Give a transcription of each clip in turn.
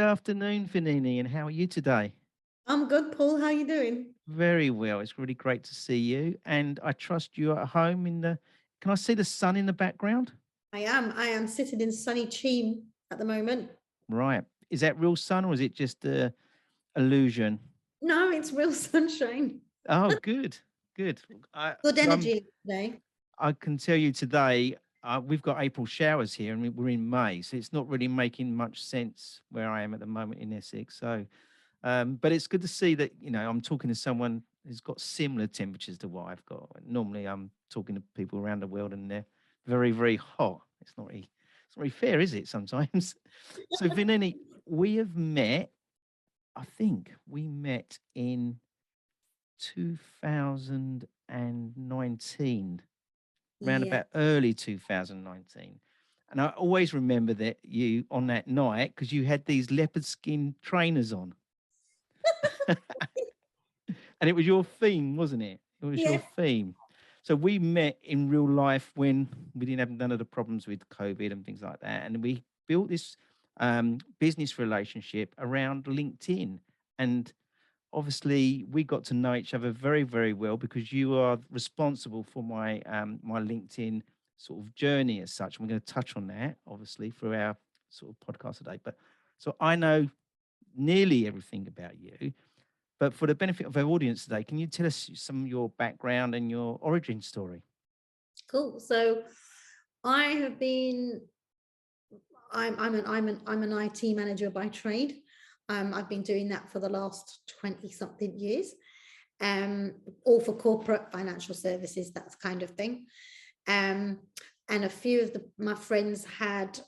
Good afternoon, Vernini, and how are you today? I'm good, Paul. How you doing? Very well. It's really great to see you, and I trust you're at home in the. Can I see the sun in the background? I am sitting in sunny Cheam at the moment. Right. Is that real sun or is it just a illusion? No, it's real sunshine. Oh, good, good. I, Good I'm. energy today. I can tell you today. We've got April showers here, and we're in May, so it's not really making much sense where I am at the moment in Essex. So, but it's good to see that, I'm talking to someone who's got similar temperatures to what I've got. Normally, I'm talking to people around the world and they're very, very hot. It's not really fair, is it? Sometimes. So, Vineni, we have met. I think we met in 2019, around Yeah. about early 2019. And I always remember that you on that night because you had these leopard skin trainers on. And it was your theme, wasn't it? It was your Yeah. theme. So we met in real life when we didn't have none of the problems with COVID and things like that, and we built this business relationship around LinkedIn. And obviously, we got to know each other very, very well because you are responsible for my LinkedIn sort of journey as such. And we're going to touch on that, obviously, through our sort of podcast today. But so I know nearly everything about you. But for the benefit of our audience today, can you tell us some of your background and your origin story? Cool. So I have been I'm an IT manager by trade. I've been doing that for the last 20 something years. All for corporate financial services, that kind of thing. Um, and a few of my friends had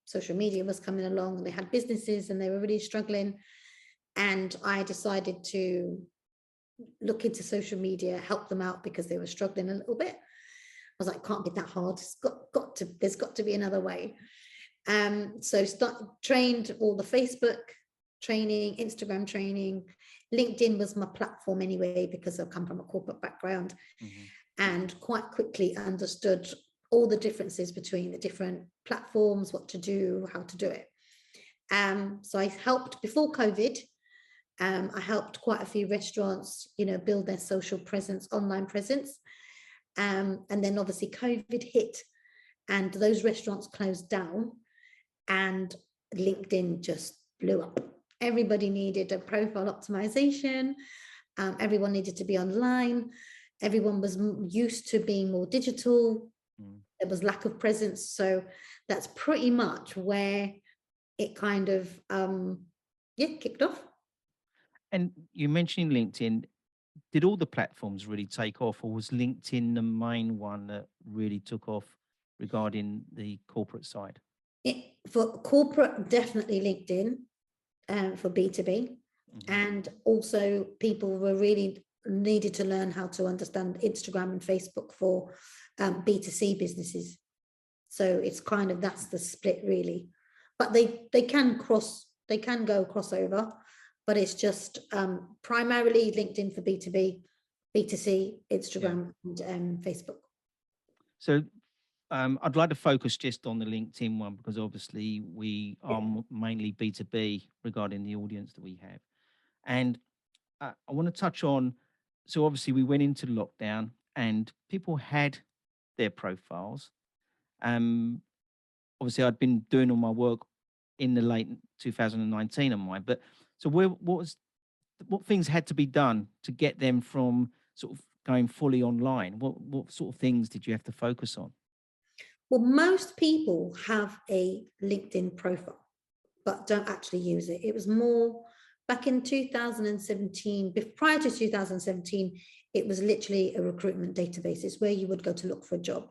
social media was coming along, and they had businesses and they were really struggling. And I decided to look into social media, help them out because they were struggling a little bit. I was like, can't be that hard. There's got to be another way. So trained all the Facebook training, Instagram training. LinkedIn was my platform anyway because I come from a corporate background, Hmm. and quite quickly understood all the differences between the different platforms, what to do, how to do it. So I helped before COVID. I helped quite a few restaurants, build their social presence, online presence. And then obviously COVID hit and those restaurants closed down and LinkedIn just blew up. Everybody needed a profile optimization. Everyone needed to be online. Everyone was used to being more digital. Mm. There was lack of presence. So that's pretty much where it kind of, kicked off. And you mentioned LinkedIn. Did all the platforms really take off, or was LinkedIn the main one that really took off regarding the corporate side? For corporate, definitely LinkedIn, for B2B. Hmm. And also people were really needed to learn how to understand Instagram and Facebook for B2C businesses. So it's kind of, that's the split really. But they can go crossover, but it's just primarily LinkedIn for B2B, B2C, Yeah. Instagram and Facebook. So I'd like to focus just on the LinkedIn one because obviously we are mainly B2B regarding the audience that we have. And I want to touch on, so obviously we went into lockdown and people had their profiles. Um, Obviously I'd been doing all my work in the late 2019 on mine, but so what things had to be done to get them from sort of going fully online? What sort of things did you have to focus on? Well, most people have a LinkedIn profile, but don't actually use it. It was more back in 2017, prior to 2017, it was literally a recruitment database. It's where you would go to look for a job.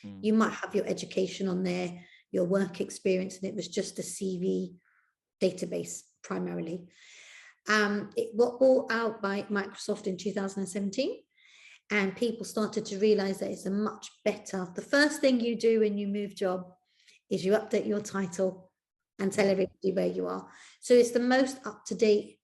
Mm. You might have your education on there, your work experience, and it was just a CV database primarily. It got bought out by Microsoft in 2017, and people started to realize that it's a much better. The first thing you do when you move job is you update your title and tell everybody where you are. So it's the most up-to-date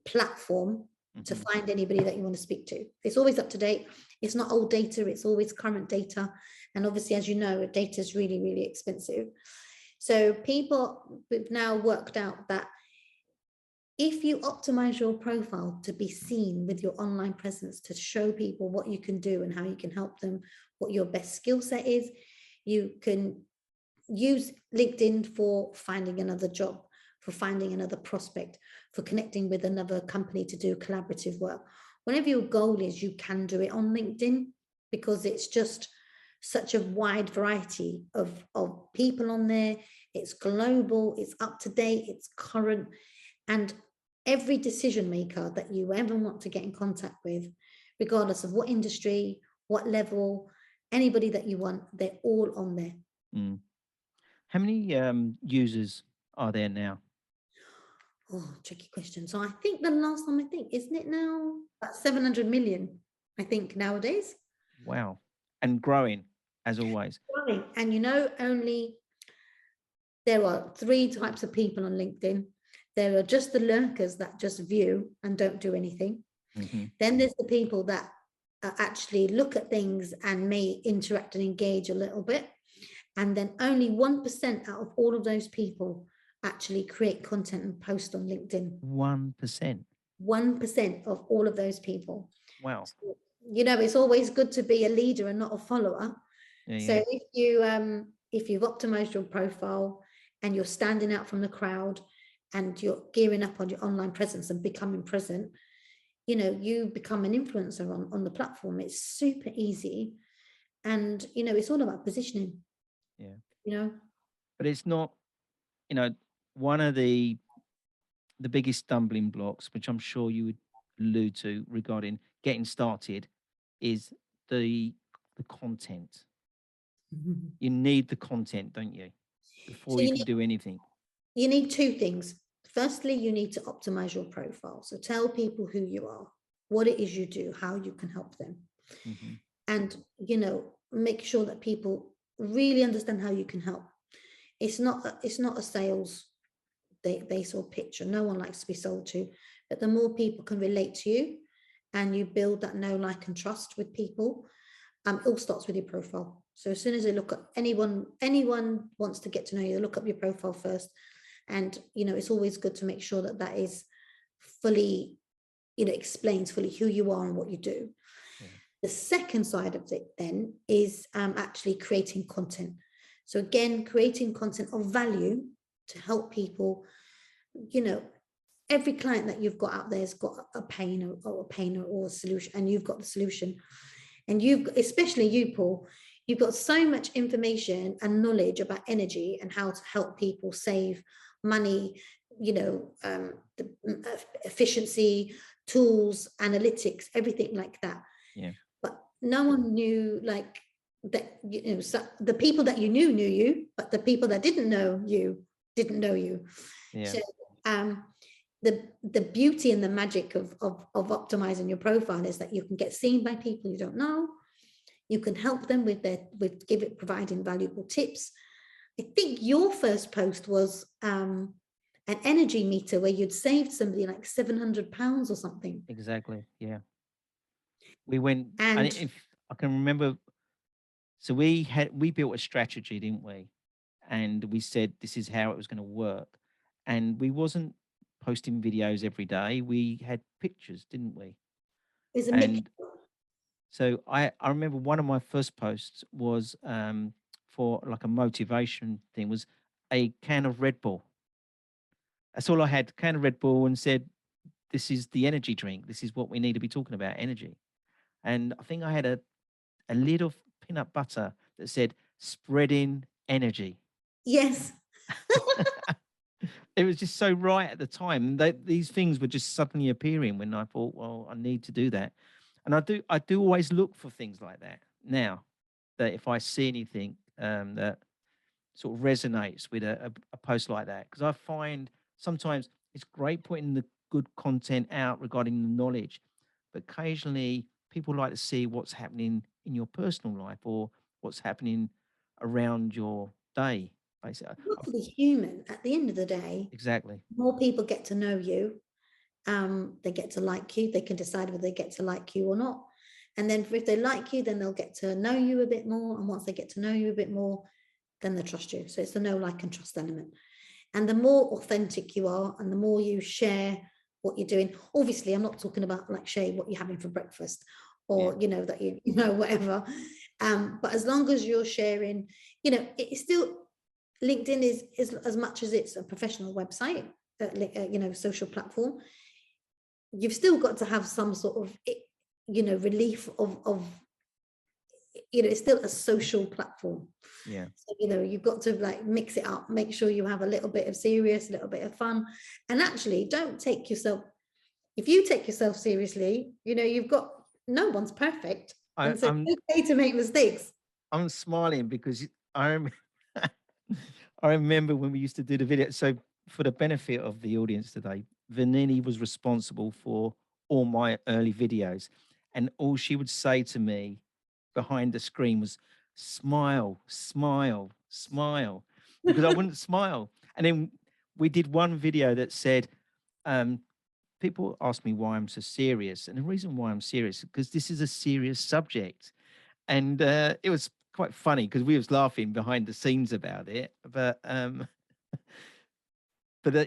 platform to Hmm. find anybody that you want to speak to. It's always up to date. It's not old data, it's always current data. And obviously, as you know, data is really, really expensive. So we've now worked out that if you optimize your profile to be seen with your online presence, to show people what you can do and how you can help them, what your best skill set is, you can use LinkedIn for finding another job, for finding another prospect, for connecting with another company to do collaborative work. Whatever your goal is, you can do it on LinkedIn, because it's just such a wide variety of people on there. It's global, it's up to date, it's current. And every decision maker that you ever want to get in contact with, regardless of what industry, what level, anybody that you want, they're all on there. Mm. How many users are there now? Oh, tricky question. So I think the last time, isn't it now about 700 million, I think, nowadays? Wow. And growing, as always. Right. And only there are three types of people on LinkedIn. There are just the lurkers that just view and don't do anything. Mm-hmm. Then there's the people that actually look at things and may interact and engage a little bit. And then only 1% out of all of those people actually create content and post on LinkedIn. 1%. 1% of all of those people. Wow. So, it's always good to be a leader and not a follower. Yeah, So yeah. if you've optimized your profile and you're standing out from the crowd and you're gearing up on your online presence and becoming present, you become an influencer on the platform. It's super easy. And, it's all about positioning, Yeah. But it's not, one of the biggest stumbling blocks, which I'm sure you would allude to regarding getting started, is the content. You need the content, don't you, before So you can do anything. you need two things. Firstly, you need to optimize your profile. So tell people who you are, what it is you do, how you can help them. Mm-hmm. And, make sure that people really understand how you can help. It's not a sales base or picture. No one likes to be sold to, but the more people can relate to you and you build that know, like, and trust with people, it all starts with your profile. So as soon as they look at anyone wants to get to know you, they look up your profile first. And, it's always good to make sure that is fully, explains fully who you are and what you do. Yeah. The second side of it then is actually creating content. So again, creating content of value to help people. Every client that you've got out there has got a pain or a solution, and you've got the solution. And especially you, Paul, you've got so much information and knowledge about energy and how to help people save money, the efficiency, tools, analytics, everything like that. Yeah. But no one knew that, so the people that you knew you, but the people that didn't know you didn't know you. Yeah. So the beauty and the magic of optimizing your profile is that you can get seen by people you don't know. You can help them providing valuable tips. I think your first post was an energy meter where you'd saved somebody like £700 or something. Exactly. Yeah. We went, and And if I can remember, so we built a strategy, didn't we? And we said this is how it was going to work. And we wasn't posting videos every day. We had pictures, didn't we? there's a mix. And so I remember one of my first posts was for like a motivation thing, was a can of Red Bull. That's all I had, can of Red Bull, and said, this is the energy drink. This is what we need to be talking about, energy. And I think I had a lid of peanut butter that said spreading energy. Yes. It was just so right at the time. These things were just suddenly appearing when I thought, well, I need to do that. And I do always look for things like that now, that if I see anything that sort of resonates with a post like that, because I find sometimes it's great putting the good content out regarding the knowledge, but occasionally people like to see what's happening in your personal life or what's happening around your day, basically. You've got to be human at the end of the day. Exactly. More people get to know you. They get to like you. They can decide whether they get to like you or not. And then if they like you, then they'll get to know you a bit more. And once they get to know you a bit more, then they trust you. So it's the know, like, and trust element. And the more authentic you are, and the more you share what you're doing, obviously, I'm not talking about like share what you're having for breakfast, or that you know whatever. But as long as you're sharing, it's still, LinkedIn is as much as it's a professional website, social platform. You've still got to have some sort of relief of it's still a social platform. Yeah. So, you've got to like mix it up, make sure you have a little bit of serious, a little bit of fun. And actually, don't take yourself, if you take yourself seriously, you've got, no one's perfect. And so it's okay to make mistakes. I'm smiling because I remember when we used to do the video. So for the benefit of the audience today, Vernini was responsible for all my early videos. And all she would say to me behind the screen was, smile, smile, smile, because I wouldn't smile. And then we did one video that said, people ask me why I'm so serious. And the reason why I'm serious is because this is a serious subject. And it was quite funny because we was laughing behind the scenes about it. But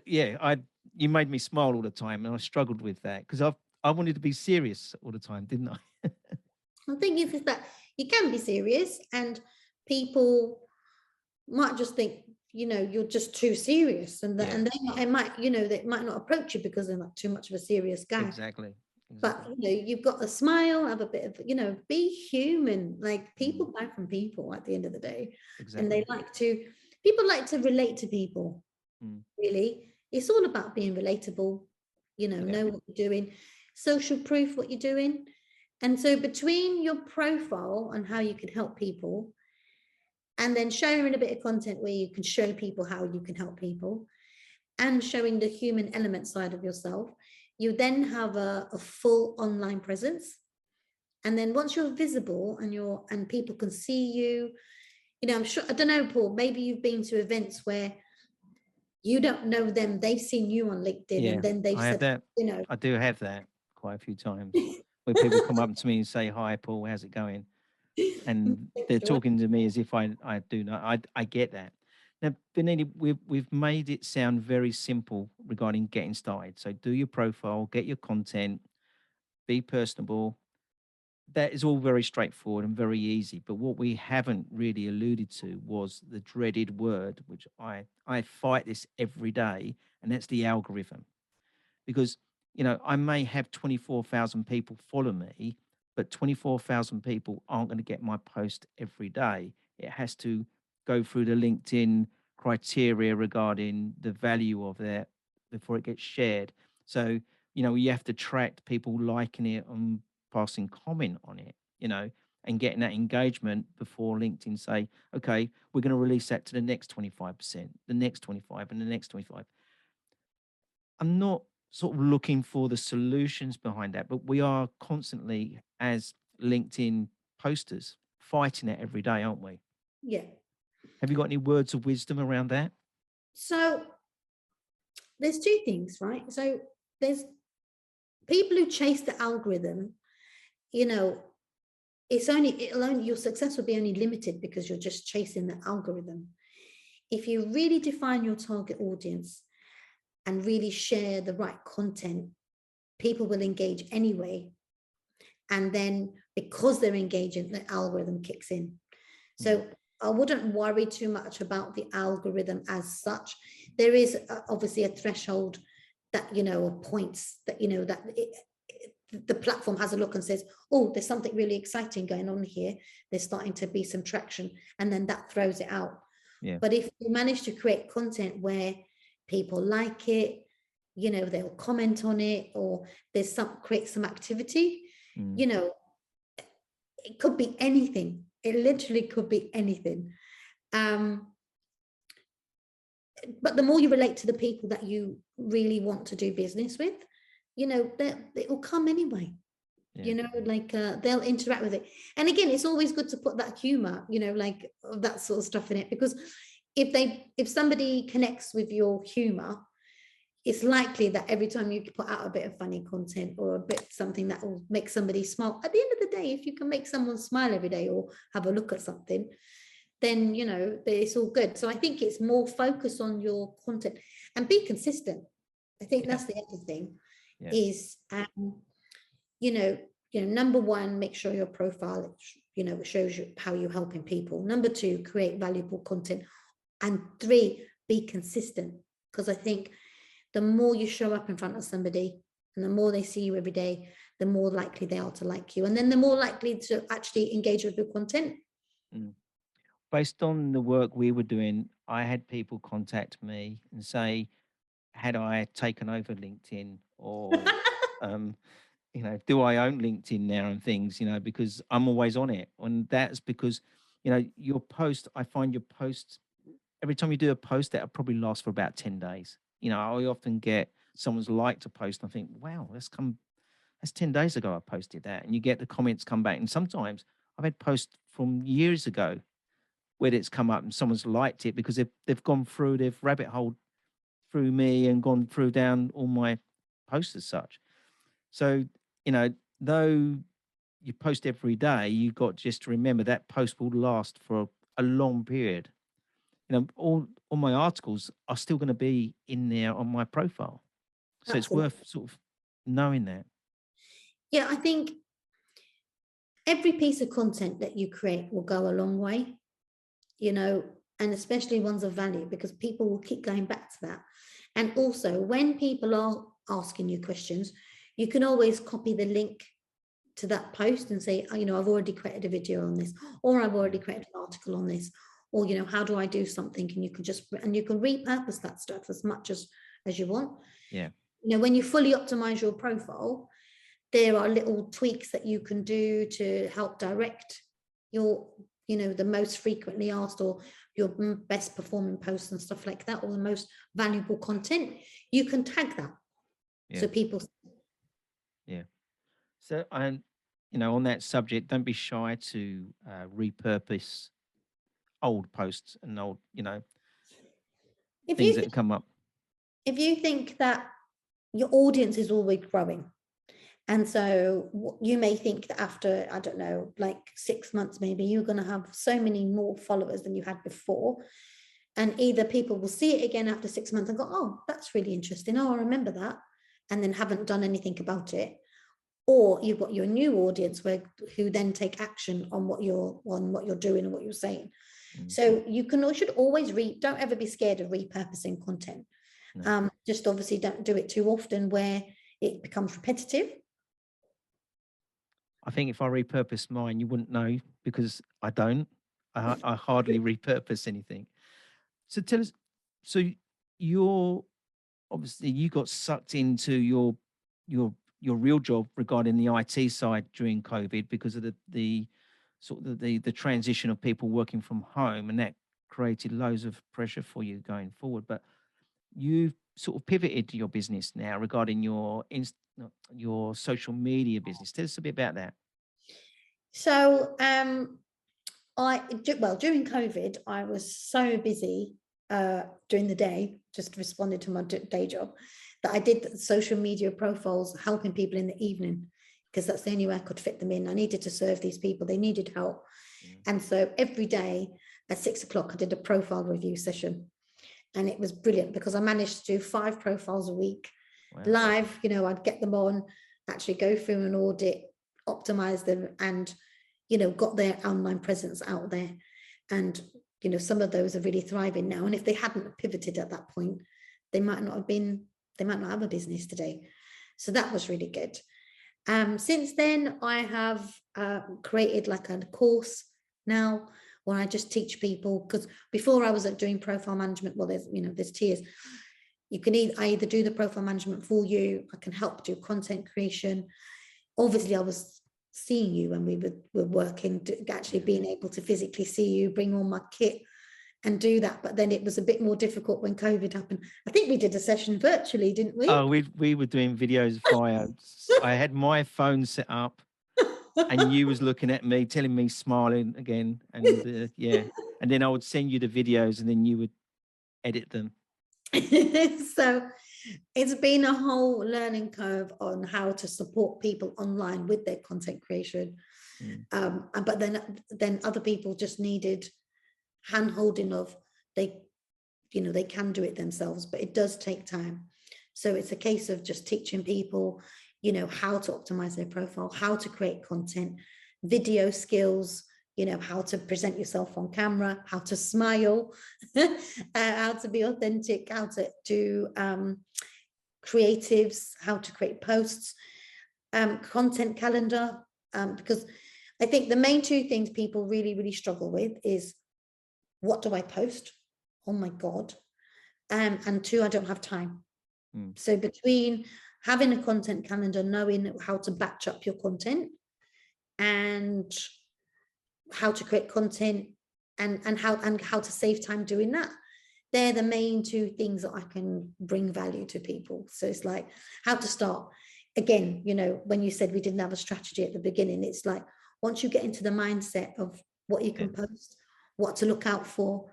you made me smile all the time, and I struggled with that because I wanted to be serious all the time, didn't I? The thing is that you can be serious, and people might just think you're just too serious, and and they might they might not approach you because they're not too much of a serious guy. Exactly. But you've got to smile, have a bit of be human. Like, people buy from people at the end of the day. Exactly. And people like to relate to people. Really, it's all about being relatable. Know what you're doing, social proof what you're doing. And so between your profile and how you can help people, and then sharing a bit of content where you can show people how you can help people, and showing the human element side of yourself, you then have a full online presence. And then once you're visible and people can see you, I'm sure, I don't know, Paul, maybe you've been to events where you don't know them, they've seen you on LinkedIn, and then they've said, that. I do have that quite a few times where people come up to me and say, hi, Paul, how's it going? And they're talking to me as if I do know. I get that. Now, Vernini, we've made it sound very simple regarding getting started. So do your profile, get your content, be personable. That is all very straightforward and very easy. But what we haven't really alluded to was the dreaded word, which I fight this every day, and that's the algorithm. Because, I may have 24,000 people follow me, but 24,000 people aren't going to get my post every day. It has to go through the LinkedIn criteria regarding the value of that before it gets shared. So, you have to track people liking it and passing comment on it, and getting that engagement before LinkedIn say, okay, we're going to release that to the next 25%, the next 25, and the next 25. I'm not sort of looking for the solutions behind that, but we are constantly, as LinkedIn posters, fighting it every day, aren't we? Yeah. Have you got any words of wisdom around that? So there's two things, right? So there's people who chase the algorithm, your success will be only limited because you're just chasing the algorithm. If you really define your target audience and really share the right content, people will engage anyway. And then because they're engaging, the algorithm kicks in. So I wouldn't worry too much about the algorithm as such. There is obviously a threshold that, of points that, the platform has a look and says, oh, there's something really exciting going on here. There's starting to be some traction. And then that throws it out. Yeah. But if you manage to create content where people like it, they'll comment on it, or create some activity, it could be anything. It literally could be anything. But the more you relate to the people that you really want to do business with, it will come anyway. Yeah. They'll interact with it. And again, it's always good to put that humor, that sort of stuff in it, because if somebody connects with your humor, it's likely that every time you put out a bit of funny content or a bit something that will make somebody smile, at the end of the day, if you can make someone smile every day or have a look at something, then, you know, it's all good. So I think it's more focus on your content and be consistent. I think Yeah. that's the other thing Yeah. is, you know, number one, make sure your profile, you know, shows you how you're helping people. Number two, create valuable content. And three, be consistent. Because I think the more you show up in front of somebody and the more they see you every day, the more likely they are to like you. And then the more likely to actually engage with your content. Mm. Based on the work we were doing, I had people contact me and say, had I taken over LinkedIn, or you know, do I own LinkedIn now and things, you know, because I'm always on it. And that's because, you know, your post, I find your posts, every time you do a post, that'll probably last for about 10 days. You know, I often get someone's liked a post and I think, wow, that's 10 days ago I posted that. And you get the comments come back. And sometimes I've had posts from years ago where it's come up and someone's liked it because they've gone through, they've rabbit holed through me and gone through down all my posts as such. So, you know, though you post every day, you got just to remember that post will last for a long period. You know, all my articles are still going to be in there on my profile. So it's Absolutely. worth sort of knowing that. Yeah, I think every piece of content that you create will go a long way, you know, and especially ones of value, because people will keep going back to that. And also, when people are asking you questions, you can always copy the link to that post and say, oh, you know, I've already created a video on this, or I've already created an article on this, or, you know, how do I do something? And you can repurpose that stuff as much as you want. Yeah. You know, when you fully optimize your profile, there are little tweaks that you can do to help direct your, you know, the most frequently asked or your best performing posts and stuff like that, or the most valuable content. You can tag that. Yeah. So people. Yeah. So, you know, on that subject, don't be shy to repurpose old posts and old, you know, if things you that come up. if you think that your audience is always growing, and so you may think that after, I don't know, like 6 months, maybe you're going to have so many more followers than you had before. And either people will see it again after 6 months and go, oh, that's really interesting. Oh, I remember that. And then haven't done anything about it. Or you've got your new audience who then take action on what you're doing and what you're saying. So you should always don't ever be scared of repurposing content. No. Just obviously don't do it too often where it becomes repetitive. I think if I repurpose mine, you wouldn't know because I don't. I hardly repurpose anything. So tell us, so you're obviously you got sucked into your real job regarding the IT side during COVID because of the sort of the transition of people working from home, and that created loads of pressure for you going forward. But you've sort of pivoted to your business now regarding your social media business. Tell us a bit about that. So during COVID, I was so busy during the day, just responding to my day job, that I did social media profiles helping people in the evening, because that's the only way I could fit them in. I needed to serve these people. They needed help. And so every day at 6 o'clock, I did a profile review session. And it was brilliant because I managed to do 5 profiles a week. Wow. Live. You know, I'd get them on, actually go through an audit, optimize them, and, you know, got their online presence out there. And, you know, some of those are really thriving now. And if they hadn't pivoted at that point, they might not have a business today. So that was really good. Since then, I have created like a course now where I just teach people, because before I was doing profile management, well, there's tiers. You can either do the profile management for you, I can help do content creation. Obviously, I was seeing you when we were working, actually being able to physically see you, bring all my kit and do that. But then it was a bit more difficult when COVID happened. I think we did a session virtually, didn't we? Oh, we were doing videos via. I had my phone set up, and you was looking at me, telling me, smiling again, and yeah, and then I would send you the videos, and then you would edit them. So it's been a whole learning curve on how to support people online with their content creation. But then other people just needed hand holding of they, they can do it themselves, but it does take time. So it's a case of just teaching people, how to optimize their profile, how to create content, video skills, how to present yourself on camera, how to smile, how to be authentic, how to do creatives, how to create posts, content calendar, because I think the main two things people really, really struggle with is, what do I post? Oh my God. And two, I don't have time. So between having a content calendar, knowing how to batch up your content and how to create content and how to save time doing that, they're the main two things that I can bring value to people. So it's like how to start. Again, when you said we didn't have a strategy at the beginning, it's like once you get into the mindset of what you can post, what to look out for,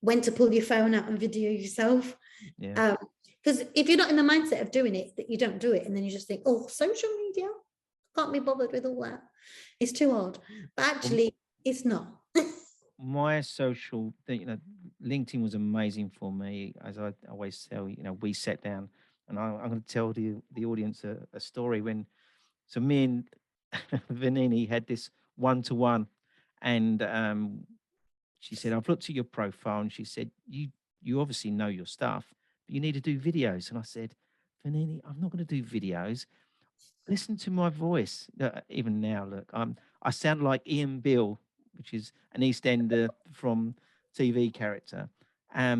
when to pull your phone out and video yourself. Because if you're not in the mindset of doing it, that you don't do it, and then you just think, oh, social media, can't be bothered with all that. It's too hard. But actually, it's not. My social thing, LinkedIn was amazing for me. As I always tell, we sat down, and I'm going to tell the audience a story when, so me and Vernini had this one-to-one, and she said, I've looked at your profile, and she said, you obviously know your stuff, but you need to do videos. And I said, Vernini, I'm not going to do videos. Listen to my voice. Even now, look, I sound like Ian Bill, which is an EastEnder from TV character. I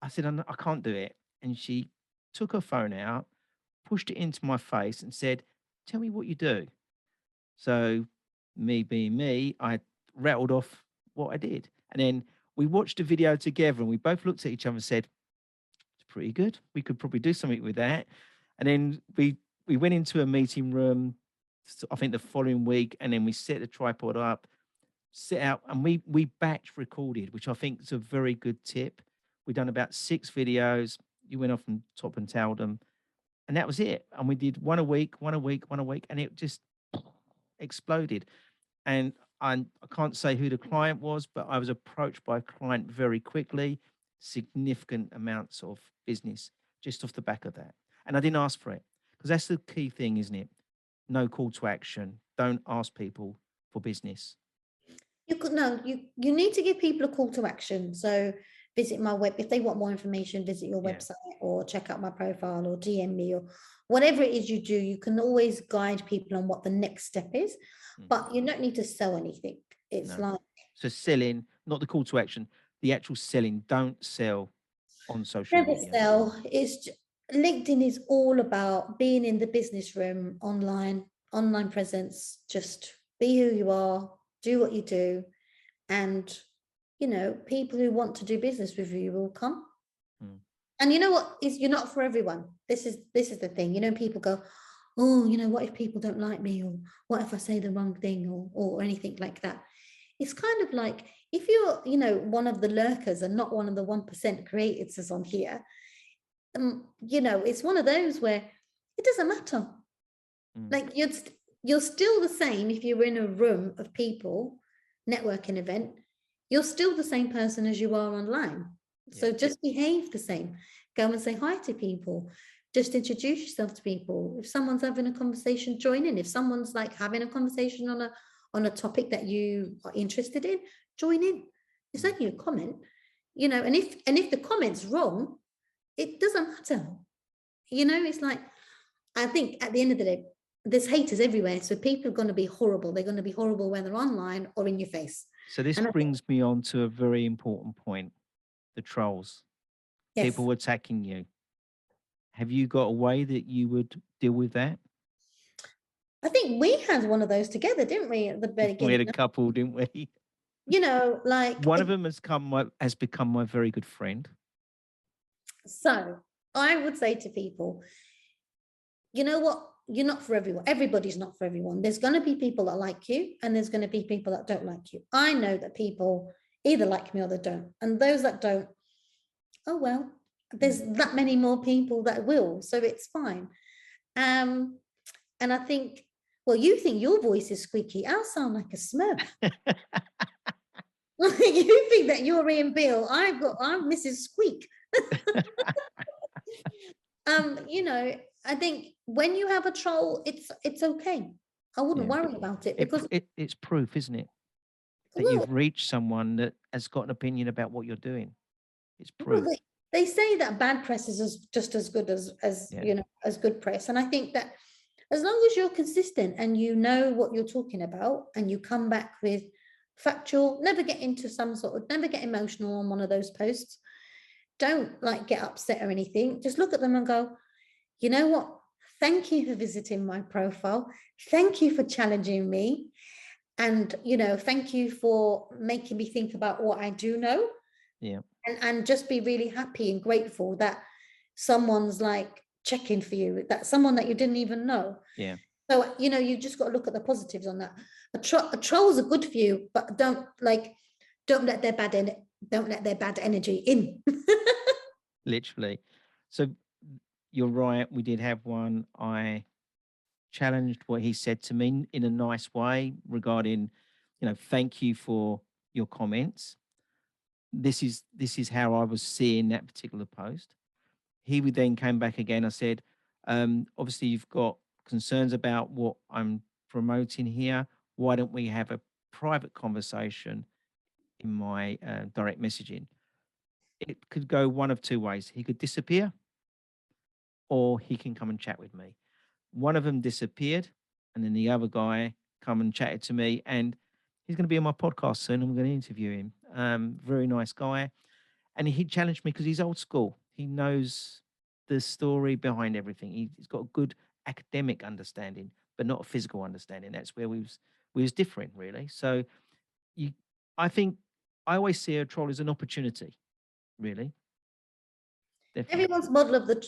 said, I can't do it. And she took her phone out, pushed it into my face and said, tell me what you do. So me being me, I rattled off what I did. And then we watched a video together and we both looked at each other and said, it's pretty good. We could probably do something with that. And then we went into a meeting room, I think the following week, and then we set the tripod up, set out, and we batch recorded, which I think is a very good tip. We've done about 6 videos. You went off and top and tailed them, and that was it. And we did one a week, and it just exploded. And I can't say who the client was, but I was approached by a client very quickly, significant amounts of business just off the back of that. And I didn't ask for it, because that's the key thing, isn't it? No call to action. Don't ask people for business. You need to give people a call to action. So visit my web if they want more information, visit your website or check out my profile or DM me or whatever it is you do. You can always guide people on what the next step is, but you don't need to sell anything. It's like, so selling, not the call to action, the actual selling. Don't sell on social never media. sell. LinkedIn is all about being in the business room, online presence. Just be who you are, do what you do, and people who want to do business with you will come. And you know what, you're not for everyone. This is the thing. People go, oh, what if people don't like me, or what if I say the wrong thing, or anything like that. It's kind of like, if you're one of the lurkers and not one of the 1% creators on here, it's one of those where it doesn't matter. Like you're still the same. If you were in a room of people, networking event, you're still the same person as you are online. So just behave the same. Go and say hi to people. Just introduce yourself to people. If someone's having a conversation, join in. If someone's like having a conversation on a topic that you are interested in, join in. It's only a comment, and if the comment's wrong, it doesn't matter. It's like, I think at the end of the day, there's haters everywhere. So people are going to be horrible. They're going to be horrible when they're online or in your face. So this brings me on to a very important point: the trolls. Yes. People attacking you. Have you got a way that you would deal with that? I think we had one of those together, didn't we, at the beginning? We had a couple, didn't we? Like one of them has become my very good friend. So I would say to people, you know what? You're not for everyone. Everybody's not for everyone. There's going to be people that like you, and there's going to be people that don't like you. I know that people either like me or they don't. And those that don't, oh, well, there's that many more people that will. So it's fine. And I think, well, you think your voice is squeaky. I'll sound like a Smurf. You think that you're Ian Beale? I'm Mrs. Squeak. You know, I think when you have a troll, it's okay. I wouldn't Yeah. worry about it because It's proof, isn't it, that well, you've reached someone that has got an opinion about what you're doing. It's well, proof. they say that bad press is just as good as Yeah. you know, as good press, and I think that as long as you're consistent and you know what you're talking about and you come back with factual, never get into never get emotional on one of those posts. Don't like get upset or anything. Just look at them and go, you know what? Thank you for visiting my profile. Thank you for challenging me. And, you know, thank you for making me think about what I do know. Yeah. And just be really happy and grateful that someone's like checking for you, that someone that you didn't even know. Yeah. So, you know, you just got to look at the positives on that. Trolls are good for you, but don't let their bad energy in. Literally. So you're right. We did have one. I challenged what he said to me in a nice way regarding, thank you for your comments. This is how I was seeing that particular post. He would then came back again. I said, obviously you've got concerns about what I'm promoting here. Why don't we have a private conversation in my direct messaging? It could go one of two ways. He could disappear or he can come and chat with me. One of them disappeared, and then the other guy come and chatted to me, and he's going to be on my podcast soon. I'm going to interview him. Very nice guy, and he challenged me because he's old school. He knows the story behind everything. He's got a good academic understanding, but not a physical understanding. That's where we was different, really. So you, I think I always see a troll as an opportunity, really. Definitely. Everyone's model of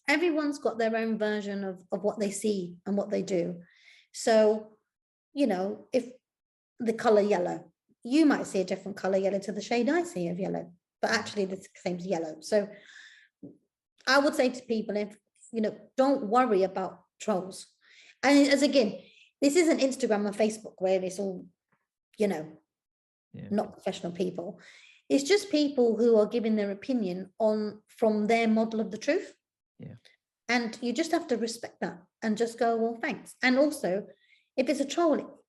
everyone's got their own version of what they see and what they do. So, you know, if the color yellow, you might see a different color yellow to the shade I see of yellow, but actually the same as yellow. So I would say to people, if you know, don't worry about trolls. And as again, this isn't Instagram or Facebook where it's all, you know, not professional people. It's just people who are giving their opinion on from their model of the truth. Yeah. And you just have to respect that and just go, well, thanks. And also, if it's a troll,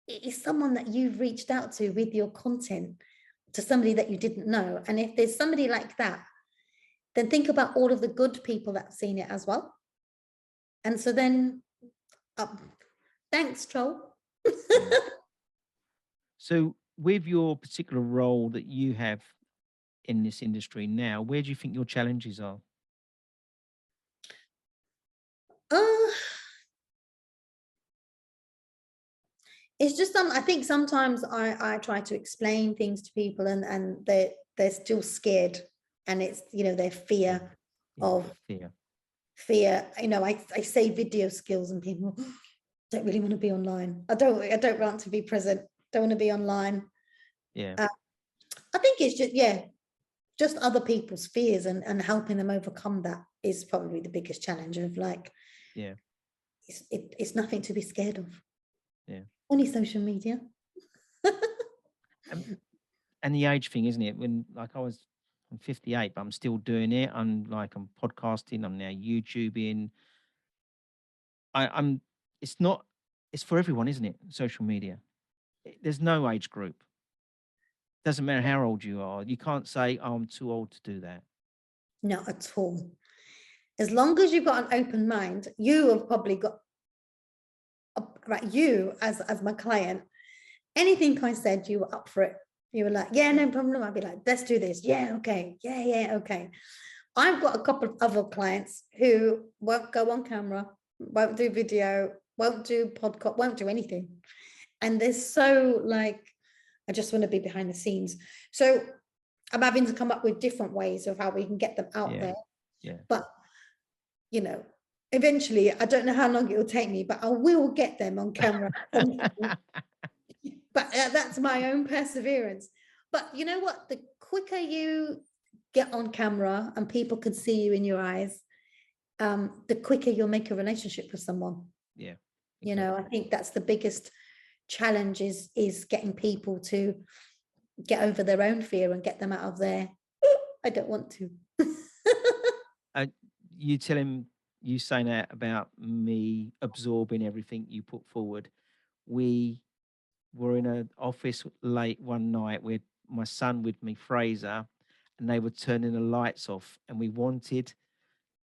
it is someone that you've reached out to with your content to somebody that you didn't know. And if there's somebody like that, then think about all of the good people that have seen it as well. And so then, thanks, troll. Yeah. So, with your particular role that you have in this industry now, where do you think your challenges are? It's just I think sometimes I try to explain things to people and they're still scared, and it's, you know, their fear of fear. You know, I say video skills and people don't really want to be online. I don't want to be present. Don't want to be online. Yeah. I think it's just other people's fears and helping them overcome that is probably the biggest challenge of like, Yeah. It's nothing to be scared of. Yeah. Only social media. And the age thing, isn't it? When I'm 58, but I'm still doing it. I'm podcasting. I'm now YouTubing. I'm. It's not. It's for everyone, isn't it? Social media. There's no age group. Doesn't matter how old you are. You can't say, "Oh, I'm too old to do that." Not at all. As long as you've got an open mind, you have probably got right. You as my client, anything I said, you were up for it. You were like, yeah, no problem. I'd be like, let's do this. Yeah, okay. Yeah, okay. I've got a couple of other clients who won't go on camera, won't do video, won't do podcast, won't do anything. And they're so like, I just want to be behind the scenes. So I'm having to come up with different ways of how we can get them out there. Yeah. But, you know, eventually, I don't know how long it will take me, but I will get them on camera. But that's my own perseverance. But you know what? The quicker you get on camera and people can see you in your eyes, the quicker you'll make a relationship with someone. Yeah. Exactly. You know, I think that's the biggest challenge is getting people to get over their own fear and get them out of their, I don't want to. Uh, you tell him, you saying that about me absorbing everything you put forward. We were in an office late one night with my son with me, Fraser, and they were turning the lights off, and we wanted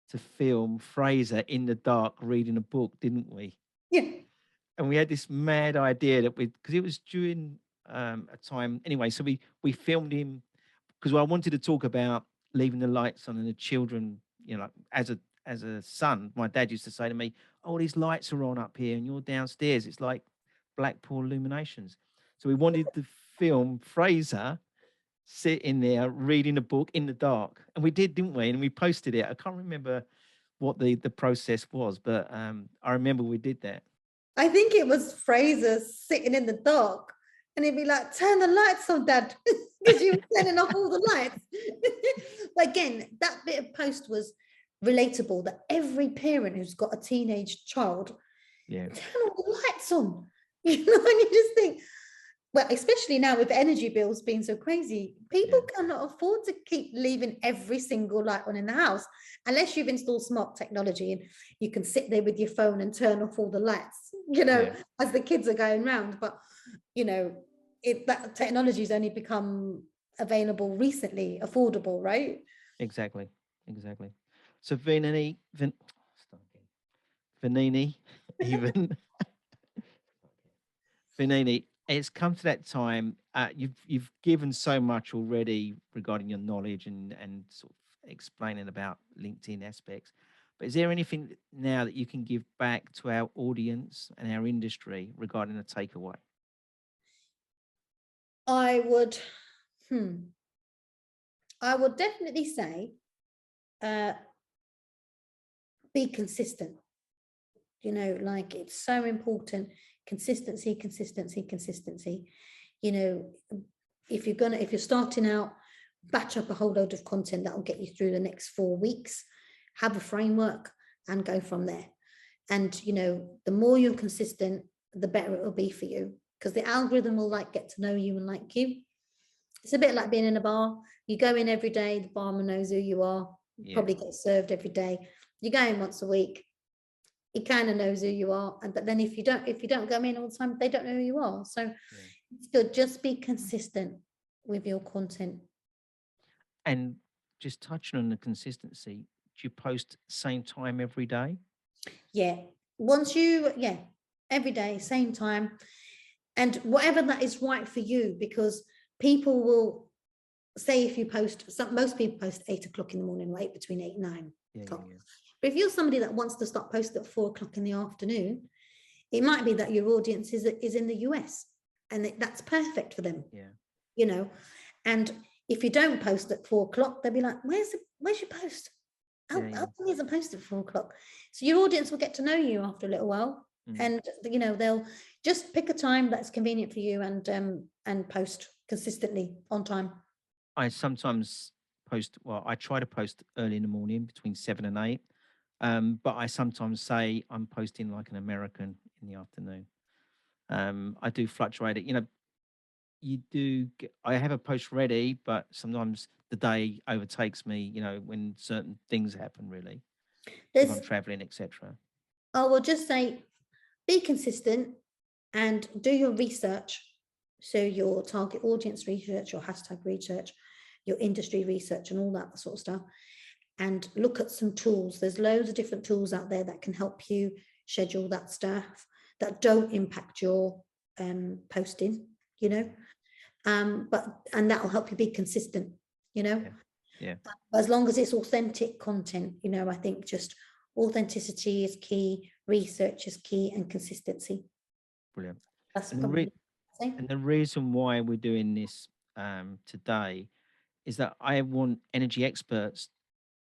to film Fraser in the dark reading a book, didn't we? Yeah. And we had this mad idea that we, because it was during a time anyway, so we filmed him because I wanted to talk about leaving the lights on and the children, like as a son, my dad used to say to me, "Oh, these lights are on up here, and you're downstairs. It's like Blackpool illuminations." So we wanted to film Fraser sitting there reading a book in the dark, and we did, didn't we? And we posted it. I can't remember what the process was, but I remember we did that. I think it was Fraser sitting in the dark and he'd be like, turn the lights on, Dad, because you were turning off all the lights. But again, that bit of post was relatable, that every parent who's got a teenage child, Yeah, turn all the lights on. And you just think, well, especially now with energy bills being so crazy, people cannot afford to keep leaving every single light on in the house unless you've installed smart technology and you can sit there with your phone and turn off all the lights, as the kids are going round. But that technology has only become available recently, affordable, right? exactly. So Vernini, even Vernini, it's come to that time. You've given so much already regarding your knowledge and sort of explaining about LinkedIn aspects. But is there anything now that you can give back to our audience and our industry regarding a takeaway? I would, I would definitely say, be consistent. Like it's so important. Consistency. If you're starting out, batch up a whole load of content that will get you through the next 4 weeks, have a framework and go from there. And the more you're consistent, the better it will be for you, because the algorithm will get to know you and like you. It's a bit like being in a bar. You go in every day, the barman knows who you are. You probably get served every day. You go in once a week, he kind of knows who you are. But then if you don't go in all the time, they don't know who you are. So it's good. Just be consistent with your content. And just touching on the consistency, do you post same time every day? Yeah. Every day, same time. And whatever that is right for you, because people will say, if you post, most people post 8 o'clock in the morning, right? Between 8 and 9 o'clock. But if you're somebody that wants to start posting at 4 o'clock in the afternoon, it might be that your audience is in the US, and that's perfect for them. And if you don't post at 4 o'clock, they'll be like, where's your post? How come isn't posted at 4 o'clock? So your audience will get to know you after a little while. And they'll just pick a time that's convenient for you and post consistently on time. I sometimes post, well, I try to post early in the morning between 7 and 8. But I sometimes say I'm posting like an American in the afternoon. I do fluctuate it. I have a post ready, but sometimes the day overtakes me, when certain things happen, really, if I'm traveling, etc. I will just say, be consistent and do your research. So your target audience research, your hashtag research, your industry research, and all that sort of stuff. And look at some tools. There's loads of different tools out there that can help you schedule that stuff that don't impact your posting, and that'll help you be consistent, as long as it's authentic content. I think just authenticity is key, research is key, and consistency. Brilliant. That's and the reason why we're doing this today is that I want energy experts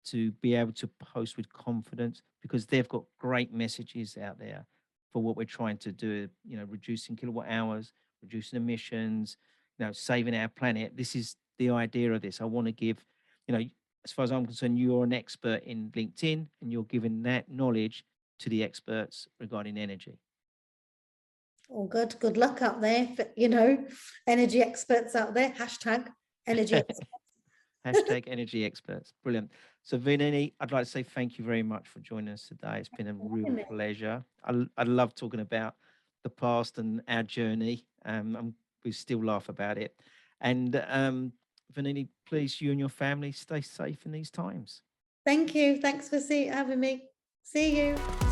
to be able to post with confidence, because they've got great messages out there for what we're trying to do, reducing kilowatt hours, reducing emissions, saving our planet. This is the idea of this. I want to give, as far as I'm concerned, you're an expert in LinkedIn and you're giving that knowledge to the experts regarding energy. All good. Good luck out there. But, you know, energy experts out there. Hashtag energy experts. Hashtag energy experts. Brilliant. So, Vinini, I'd like to say thank you very much for joining us today. It's been a real pleasure. I love talking about the past and our journey. We still laugh about it. And Vinini, please, you and your family stay safe in these times. Thank you. Thanks for having me. See you.